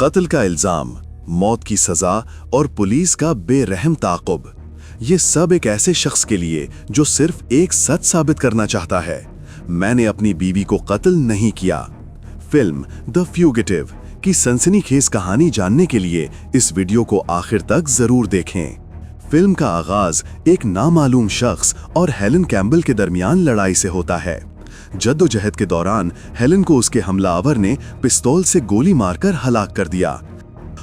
कत्ल का इल्जाम, मौत की सजा और पुलिस का बेरहम ताक़ुब, ये सब एक ऐसे शख्स के लिए जो सिर्फ एक सच साबित करना चाहता है, मैंने अपनी बीवी को कत्ल नहीं किया। फिल्म द फ्यूगिटिव की सनसनीखेज कहानी जानने के लिए इस वीडियो को आखिर तक जरूर देखें। फिल्म का आगाज एक नामालूम शख्स और हेलन कैम्बल के दरमियान लड़ाई से होता है। जद्दोजहद के दौरान हेलन को उसके हमलावर ने पिस्तौल से गोली मारकर हलाक कर दिया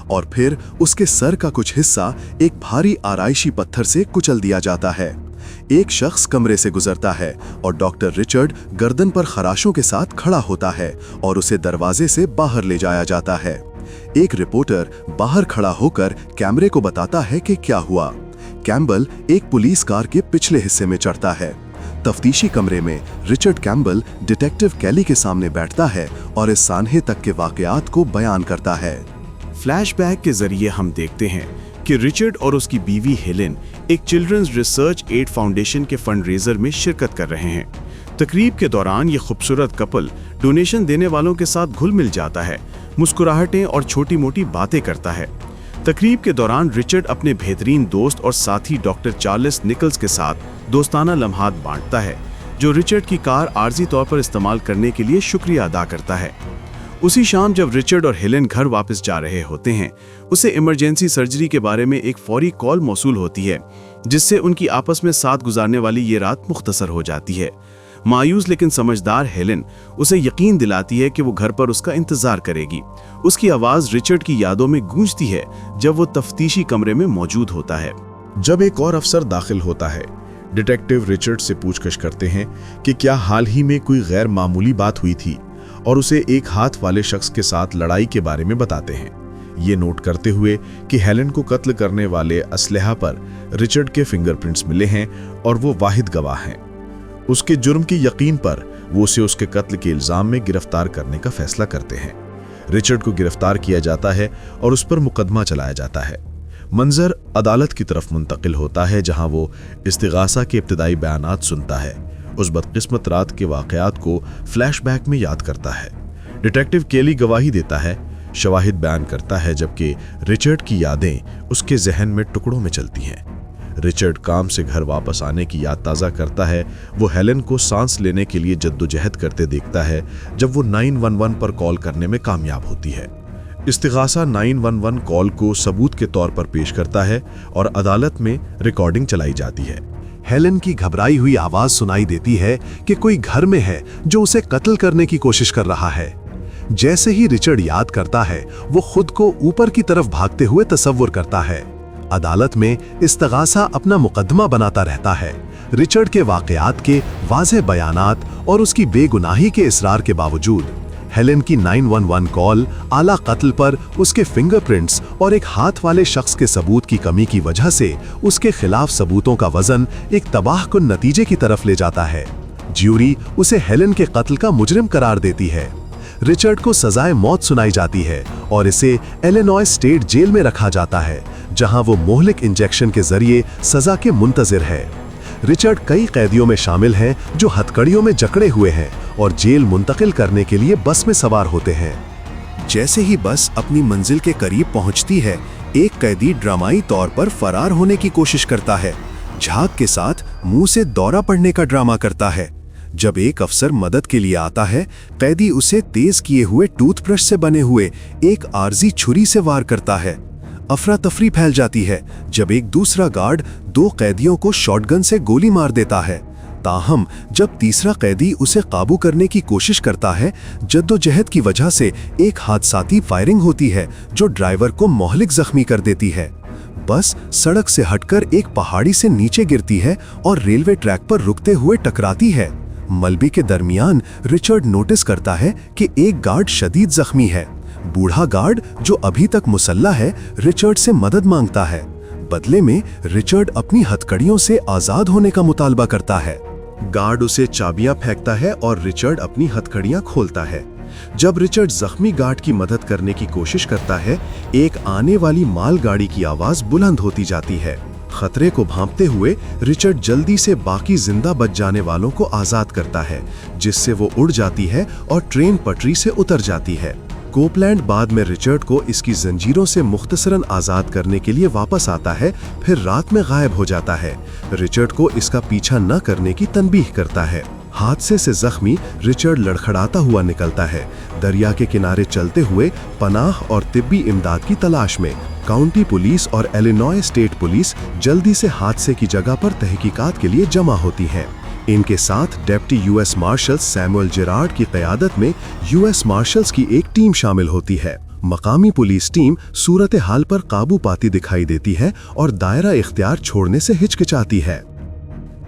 और फिर उसके सर का कुछ हिस्सा एक भारी आराइशी पत्थर से कुचल दिया जाता है। एक शख्स कमरे से गुजरता है और डॉक्टर रिचर्ड गर्दन पर खराशों के साथ खड़ा होता है और उसे दरवाजे से बाहर ले जाया जाता है। एक रिपोर्टर बाहर खड़ा होकर कैमरे को बताता है कि क्या हुआ। कैम्बल एक पुलिस कार के पिछले हिस्से में चढ़ता है। तफ्तीशी कमरे में रिचर्ड कैम्बल डिटेक्टिव कैली के सामने बैठता है और इस सानहे तक के वाकयात को बयान करता है। फ्लैशबैक के जरिए हम देखते हैं कि रिचर्ड और उसकी बीवी हेलेन एक चिल्ड्रंस रिसर्च एड फाउंडेशन के फंडरेजर में शिरकत कर रहे हैं। तकरीब के दौरान ये खूबसूरत कपल डोनेशन देने वालों के साथ घुल मिल जाता है, मुस्कुराहटें और छोटी मोटी बातें करता है। तकरीब के दौरान रिचर्ड अपने बेहतरीन दोस्त और साथी डॉक्टर चार्ल्स निकल्स के साथ दोस्ताना लम्हात बांटता है, जो रिचर्ड की कार आर्जी तौर पर इस्तेमाल करने के लिए शुक्रिया अदा करता है। उसी शाम जब रिचर्ड और हेलेन घर वापस जा रहे होते हैं, उसे इमरजेंसी सर्जरी के बारे में एक फौरी कॉल मौसूल होती है, जिससे उनकी आपस में साथ गुजारने वाली ये रात मुख्तसर हो जाती है। मायूस लेकिन समझदार हेलेन उसे यकीन दिलाती है कि वो घर पर उसका इंतजार करेगी। उसकी आवाज़ रिचर्ड की यादों में गूंजती है जब वो तफ्तीशी कमरे में मौजूद होता है। जब एक और अफसर दाखिल होता है, डिटेक्टिव रिचर्ड से पूछताछ करते हैं कि क्या हाल ही में कोई गैर मामूली बात हुई थी और उसे एक हाथ वाले शख्स के साथ लड़ाई के बारे में बताते हैं, ये नोट करते हुए कि हेलेन को कत्ल करने वाले असलहा पर रिचर्ड के फिंगरप्रिंट्स मिले हैं और वो वाहिद गवाह हैं। उसके जुर्म की यकीन पर वो उसे उसके कत्ल के इल्जाम में गिरफ्तार करने का फैसला करते हैं। रिचर्ड को गिरफ्तार किया जाता है और उस पर मुकदमा चलाया जाता है। मंजर अदालत की तरफ मुंतकिल होता है, जहां वो इस्तिगासा के इब्तिदाई बयानात सुनता है, उस बदकिस्मत रात के वाकयात को फ्लैशबैक में याद करता है। डिटेक्टिव केली गवाही देता है, शवाहिद बयान करता है, जबकि रिचर्ड की यादें उसके जहन में टुकड़ों में चलती हैं। रिचर्ड काम से घर वापस आने की याद ताज़ा करता है। वो हेलेन को सांस लेने के लिए जद्दोजहद करते देखता है जब वो 911 पर कॉल करने में कामयाब होती है। इस्तिगासा 911 कॉल को सबूत के तौर पर पेश करता है और अदालत में रिकॉर्डिंग चलाई जाती है। हेलेन की घबराई हुई आवाज सुनाई देती है कि कोई घर में है जो उसे कत्ल करने की कोशिश कर रहा है। जैसे ही रिचर्ड याद करता है, वो खुद को ऊपर की तरफ भागते हुए तसव्वुर करता है। अदालत में इस्तिगासा अपना मुकदमा बनाता रहता है। रिचर्ड के वाकयात के वाज़ेह बयानात और उसकी बेगुनाही के इसरार के बावजूद हेलेन की 911 कॉल, आला कत्ल पर उसके फिंगरप्रिंट्स और एक हाथ वाले शख्स के सबूत की कमी की वजह से उसके खिलाफ सबूतों का वजन एक तबाहकुन नतीजे की तरफ ले जाता है। ज्यूरी उसे हेलेन के कत्ल का मुजरिम करार देती है। रिचर्ड को सजाए मौत सुनाई जाती है और इसे इलिनॉय स्टेट जेल में रखा जाता है, जहां वो मोहलिक इंजेक्शन के जरिए सजा के मुंतजिर है। रिचर्ड कई कैदियों में शामिल हैं जो हथकड़ियों में जकड़े हुए हैं और जेल मुंतकिल करने के लिए बस में सवार होते हैं। जैसे ही बस अपनी मंजिल के करीब पहुंचती है, एक कैदी ड्रामाई तौर पर फरार होने की कोशिश करता है। झाग के साथ मुंह से दौरा पड़ने का ड्रामा करता है। जब एक अफसर मदद के लिए आता है, कैदी उसे तेज किए हुए टूथब्रश से बने हुए एक आर्जी छुरी से वार करता है। अफरा तफरी फैल जाती है जब एक दूसरा गार्ड 2 कैदियों को शॉटगन से गोली मार देता है। ताहम जब तीसरा कैदी उसे काबू करने की कोशिश करता है, जद्दोजहद की वजह से एक हादसाती फायरिंग होती है जो ड्राइवर को मोहलिक जख्मी कर देती है। बस सड़क से हटकर एक पहाड़ी से नीचे गिरती है और रेलवे ट्रैक पर रुकते हुए टकराती है। मलबे के दरमियान रिचर्ड नोटिस करता है कि एक गार्ड शदीद जख्मी है। बूढ़ा गार्ड, जो अभी तक मुसल्ला है, रिचर्ड से मदद मांगता है। बदले में रिचर्ड अपनी हथकड़ियों से आजाद होने का मुतालबा करता है। गार्ड उसे चाबियां फेंकता है और रिचर्ड अपनी हथकड़ियां खोलता है। जब रिचर्ड जख्मी गार्ड की मदद करने की कोशिश करता है, एक आने वाली मालगाड़ी की आवाज बुलंद होती जाती है। खतरे को भांपते हुए रिचर्ड जल्दी से बाकी जिंदा बच जाने वालों को आजाद करता है, जिससे वो उड़ जाती है और ट्रेन पटरी से उतर जाती है। कोपलैंड बाद में रिचर्ड को इसकी जंजीरों से मुख्तसरन आज़ाद करने के लिए वापस आता है, फिर रात में गायब हो जाता है। रिचर्ड को इसका पीछा न करने की तनबीह करता है। हादसे से जख्मी रिचर्ड लड़खड़ाता हुआ निकलता है, दरिया के किनारे चलते हुए पनाह और तिब्बी इमदाद की तलाश में। काउंटी पुलिस और इलिनॉय स्टेट पुलिस जल्दी से हादसे की जगह पर तहकीकात के लिए जमा होती हैं। इनके साथ deputy US marshal Samuel Gerard की क़यादत में यूएस मार्शल्स की एक टीम शामिल होती है। मकामी पुलिस टीम सूरत हाल पर काबू पाती दिखाई देती है और दायरा इख्तियार छोड़ने से हिचकिचाती है।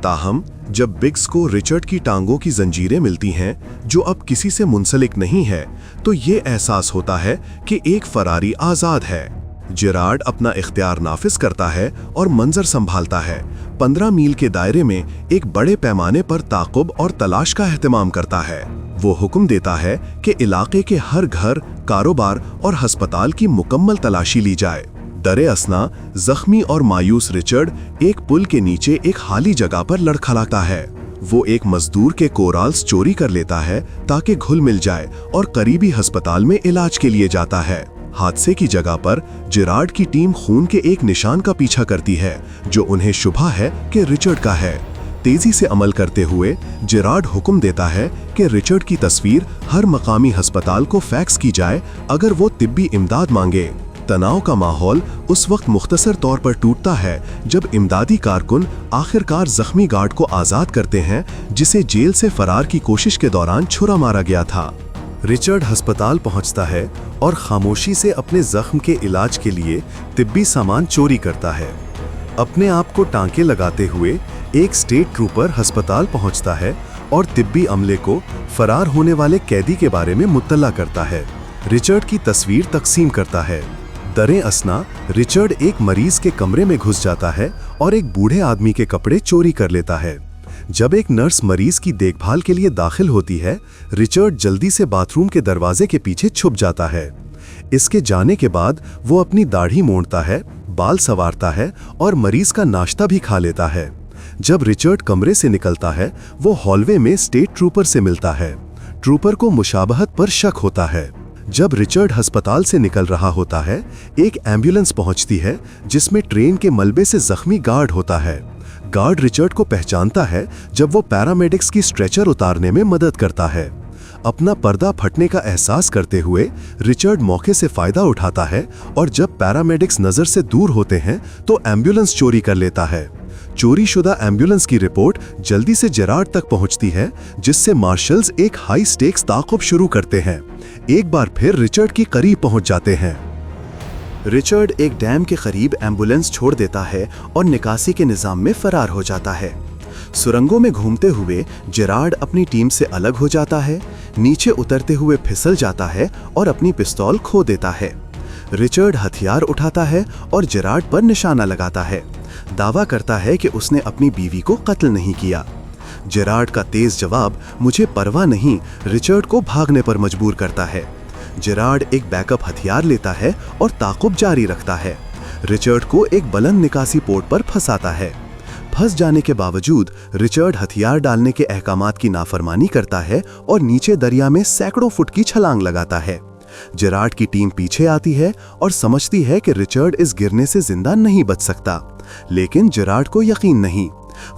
ताहम जब बिग्स को रिचर्ड की टांगों की जंजीरें मिलती हैं, जो अब किसी से मुंसलिक नहीं है, तो ये एहसास होता है कि एक फरारी आज़ाद है। जेरार्ड अपना इख्तियार नाफिज करता है और मंजर संभालता है। 15 मील के दायरे में एक बड़े पैमाने पर ताक़ुब और तलाश का एहतमाम करता है। वो हुक्म देता है कि इलाके के हर घर, कारोबार और हस्पताल की मुकम्मल तलाशी ली जाए। दरे असना जख्मी और मायूस रिचर्ड एक पुल के नीचे एक खाली जगह पर लड़खड़ाता है। वो एक मजदूर के कोराल्स चोरी कर लेता है ताकि घुल मिल जाए और करीबी हस्पताल में इलाज के लिए जाता है। हादसे की जगह पर जेरार्ड की टीम खून के एक निशान का पीछा करती है, जो उन्हें शुबा है कि रिचर्ड का है। तेजी से अमल करते हुए जेरार्ड हुक्म देता है कि रिचर्ड की तस्वीर हर मकामी हस्पताल को फैक्स की जाए अगर वो तिब्बी इमदाद मांगे। तनाव का माहौल उस वक्त मुख्तसर तौर पर टूटता है जब इमदादी कारकुन आखिरकार जख्मी गार्ड को आज़ाद करते हैं, जिसे जेल से फरार की कोशिश के दौरान छुरा मारा गया था। रिचर्ड अस्पताल पहुंचता है और खामोशी से अपने जख्म के इलाज के लिए तिब्बी सामान चोरी करता है। अपने आप को टांके लगाते हुए एक स्टेट ट्रूपर अस्पताल पहुंचता है और तिब्बी अमले को फरार होने वाले कैदी के बारे में मुत्तला करता है। रिचर्ड की तस्वीर तकसीम करता है। दरे असना रिचर्ड एक मरीज के कमरे में घुस जाता है और एक बूढ़े आदमी के कपड़े चोरी कर लेता है। जब एक नर्स मरीज की देखभाल के लिए दाखिल होती है, रिचर्ड जल्दी से बाथरूम के दरवाजे के पीछे छुप जाता है। इसके जाने के बाद वो अपनी दाढ़ी मोड़ता है, बाल संवारता है और मरीज का नाश्ता भी खा लेता है। जब रिचर्ड कमरे से निकलता है, वो हॉलवे में स्टेट ट्रूपर से मिलता है। ट्रूपर को मुशाबहत पर शक होता है। जब रिचर्ड अस्पताल से निकल रहा होता है, एक एम्बुलेंस पहुंचती है जिसमें ट्रेन के मलबे से जख्मी गार्ड होता है। गार्ड रिचर्ड को पहचानता है जब वो पैरामेडिक्स की स्ट्रेचर उतारने में मदद करता है। अपना पर्दा फटने का एहसास करते हुए रिचर्ड मौके से फायदा उठाता है और जब पैरामेडिक्स नजर से दूर होते हैं तो एम्बुलेंस चोरी कर लेता है। चोरी शुदा एम्बुलेंस की रिपोर्ट जल्दी से जेरार्ड तक पहुंचती है, जिससे मार्शल्स एक हाई स्टेक्स ताक़ुब शुरू करते हैं। एक बार फिर रिचर्ड की करीब पहुंच जाते हैं। रिचर्ड एक डैम के करीब एम्बुलेंस छोड़ देता है और निकासी के निज़ाम में फरार हो जाता है। सुरंगों में घूमते हुए जेरार्ड अपनी टीम से अलग हो जाता है, नीचे उतरते हुए फिसल जाता है और अपनी पिस्तौल खो देता है। रिचर्ड हथियार उठाता है और जेरार्ड पर निशाना लगाता है। दावा करता है कि उसने अपनी बीवी को कत्ल नहीं किया। जेरार्ड का तेज जवाब "मुझे परवाह नहीं" रिचर्ड को भागने पर मजबूर करता है। जेरार्ड एक बैकअप हथियार लेता है और ताक़ुब जारी रखता है। रिचर्ड को एक बुलंद निकासी पोर्ट पर फंसाता है। फंस जाने के बावजूद रिचर्ड हथियार डालने के अहकामात की नाफरमानी करता है और नीचे दरिया में सैकड़ों फुट की छलांग लगाता है। जेरार्ड की टीम पीछे आती है और समझती है कि रिचर्ड इस गिरने से जिंदा नहीं बच सकता, लेकिन जेरार्ड को यकीन नहीं।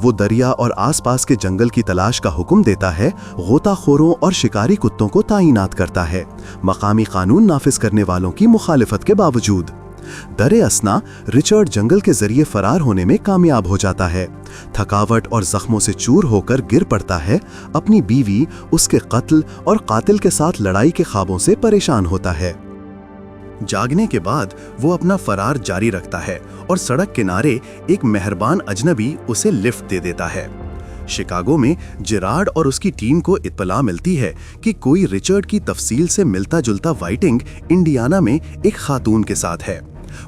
वो दरिया और आसपास के जंगल की तलाश का हुक्म देता है, गोताखोरों और शिकारी कुत्तों को ताइनात करता है, मकामी कानून नाफिज करने वालों की मुखालिफत के बावजूद। दरे असना रिचर्ड जंगल के जरिए फरार होने में कामयाब हो जाता है। थकावट और जख्मों से चूर होकर गिर पड़ता है। अपनी बीवी, उसके कत्ल और कातिल के साथ लड़ाई के ख्वाबों से परेशान होता है। जागने के बाद वो अपना फरार जारी रखता है और सड़क किनारे एक मेहरबान अजनबी उसे लिफ्ट दे देता है। शिकागो में जेरार्ड और उसकी टीम को इत्तला मिलती है कि कोई रिचर्ड की तफसील से मिलता जुलता वाइटिंग इंडियाना में एक खातून के साथ है।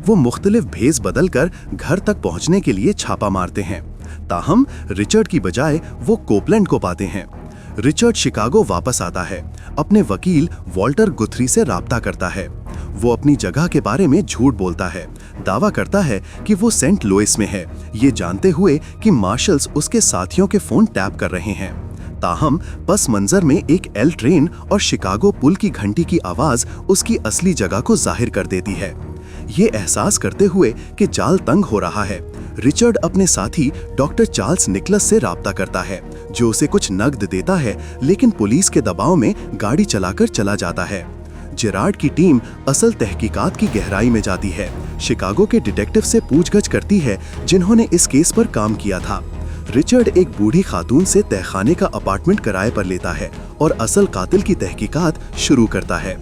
वो मुख्तलिफ भेस बदल कर घर तक पहुंचने के लिए छापा मारते हैं। ताहम रिचर्ड की बजाय वो कोपलैंड को पाते हैं। रिचर्ड शिकागो वापस आता है। अपने वकील वॉल्टर गुथरी से राब्ता करता है। वो अपनी जगह के बारे में झूठ बोलता है, दावा करता है कि वो सेंट लुइस में है, ये जानते हुए कि मार्शल्स उसके साथियों के फोन टैप कर रहे हैं। ताहम पस मंजर में एक एल ट्रेन और शिकागो पुल की घंटी की आवाज उसकी असली जगह को जाहिर कर देती है। ये एहसास करते हुए कि जाल तंग हो रहा है, रिचर्ड अपने साथी डॉक्टर चार्ल्स निकलस से राब्ता करता है, जो उसे कुछ नकद देता है, लेकिन पुलिस के दबाव में गाड़ी चलाकर चला जाता है। जेरार्ड की टीम असल तहकीकात की गहराई में जाती है, शिकागो के डिटेक्टिव से पूछगछ करती है जिन्होंने इस केस पर काम किया था। रिचर्ड एक बूढ़ी खातून से तहखाने का अपार्टमेंट किराए पर लेता है और असल कातिल की तहकीकात शुरू करता है।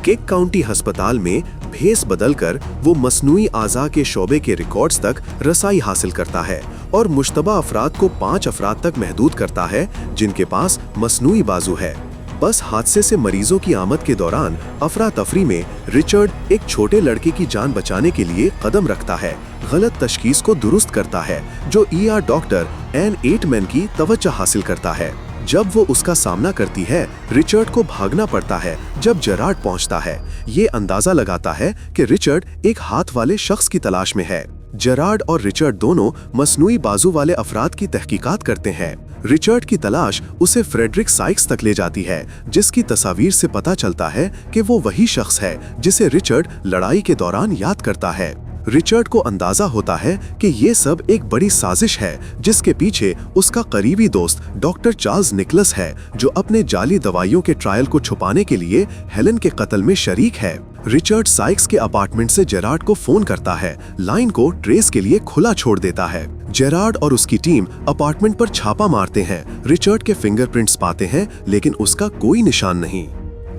केक काउंटी अस्पताल में भेस बदलकर वो मसनूई आज़ा के शोबे के रिकॉर्ड्स तक रसाई हासिल करता है और मुश्तबा अफराद को 5 अफराद तक महदूद करता है जिनके पास मसनूई बाजू है। बस हादसे से मरीजों की आमद के दौरान अफरा तफरी में रिचर्ड एक छोटे लड़के की जान बचाने के लिए कदम रखता है, गलत तशखीस को दुरुस्त करता है, जो ER डॉक्टर एन एटमैन की तवज्जो हासिल करता है। जब वो उसका सामना करती है, रिचर्ड को भागना पड़ता है। जब जेरार्ड पहुंचता है, ये अंदाजा लगाता है कि रिचर्ड एक हाथ वाले शख्स की तलाश में है। जेरार्ड और रिचर्ड दोनों मसनूई बाजू वाले अफराद की तहकीकात करते हैं। रिचर्ड की तलाश उसे फ्रेडरिक साइक्स तक ले जाती है, जिसकी तस्वीर से पता चलता है कि वो वही शख्स है जिसे रिचर्ड लड़ाई के दौरान याद करता है। रिचर्ड को अंदाजा होता है कि ये सब एक बड़ी साजिश है, जिसके पीछे उसका करीबी दोस्त डॉक्टर चार्ल्स निकलस है, जो अपने जाली दवाइयों के ट्रायल को छुपाने के लिए हेलन के कत्ल में शरीक है। रिचर्ड साइक्स के अपार्टमेंट से जेरार्ड को फोन करता है, लाइन को ट्रेस के लिए खुला छोड़ देता है। जेरार्ड और उसकी टीम अपार्टमेंट पर छापा मारते हैं, रिचर्ड के फिंगरप्रिंट्स पाते हैं, लेकिन उसका कोई निशान नहीं।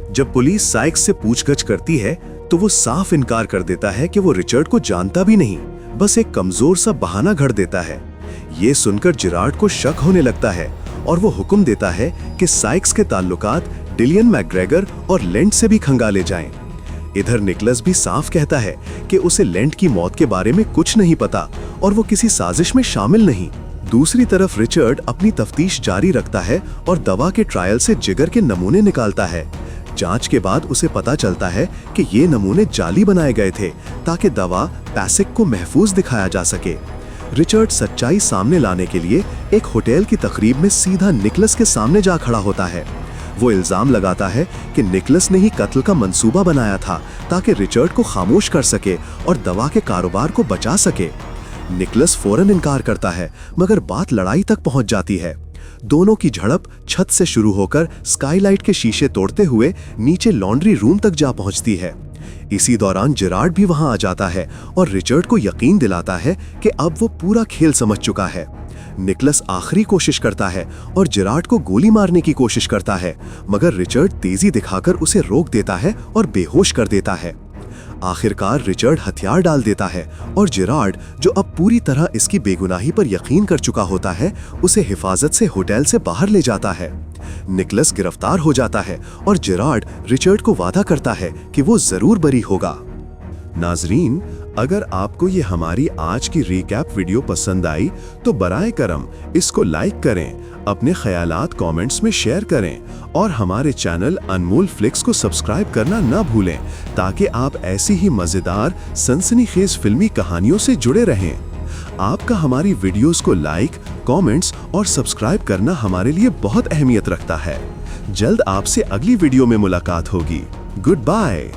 जब पुलिस साइक्स से पूछगछ करती है तो वो साफ इनकार कर देता है कि वो रिचर्ड को जानता भी नहीं, बस एक कमजोर सा बहाना घड़ देता है। ये सुनकर जेरार्ड को शक होने लगता है और वो हुक्म देता है कि साइक्स के ताल्लुकात डिलियन मैकग्रेगर और लेंट से भी खंगाले जाएं। इधर निकलस भी साफ कहता है कि उसे लेंट की मौत के बारे में कुछ नहीं पता और वो किसी साजिश में शामिल नहीं। दूसरी तरफ रिचर्ड अपनी तफ्तीश जारी रखता है और दवा के ट्रायल से जिगर के नमूने निकालता है। जांच के बाद उसे पता चलता है कि ये नमूने जाली बनाए गए थे ताकि दवा पैसिक को महफूज दिखाया जा सके। रिचर्ड सच्चाई सामने लाने के लिए एक होटल की तकरीब में सीधा निकलस के सामने जा खड़ा होता है। वो इल्जाम लगाता है कि निकलस ने ही कत्ल का मंसूबा बनाया था ताकि रिचर्ड को खामोश कर सके और दवा के कारोबार को बचा सके। निकलस फौरन इनकार करता है, मगर बात लड़ाई तक पहुंच जाती है। दोनों की झड़प छत से शुरू होकर स्काईलाइट के शीशे तोड़ते हुए नीचे लॉन्ड्री रूम तक जा पहुंचती है। इसी दौरान जेरार्ड भी वहां आ जाता है और रिचर्ड को यकीन दिलाता है कि अब वो पूरा खेल समझ चुका है। निकलस आखिरी कोशिश करता है और जेरार्ड को गोली मारने की कोशिश करता है, मगर रिचर्ड तेजी दिखाकर उसे रोक देता है और बेहोश कर देता है। आखिरकार रिचर्ड हथियार डाल देता है और जेरार्ड, जो अब पूरी तरह इसकी बेगुनाही पर यकीन कर चुका होता है, उसे हिफाजत से होटल से बाहर ले जाता है। निकलस गिरफ्तार हो जाता है और जेरार्ड रिचर्ड को वादा करता है कि वो जरूर बरी होगा। नाजरीन, अगर आपको ये हमारी आज की रिकैप वीडियो पसंद आई तो बराए करम इसको लाइक करें, अपने ख्यालात कमेंट्स में शेयर करें और हमारे चैनल अनमोल फ्लिक्स को सब्सक्राइब करना ना भूलें, ताकि आप ऐसी ही मज़ेदार सनसनीखेज फिल्मी कहानियों से जुड़े रहें। आपका हमारी वीडियोस को लाइक, कमेंट्स और सब्सक्राइब करना हमारे लिए बहुत अहमियत रखता है। जल्द आपसे अगली वीडियो में मुलाकात होगी। Good bye.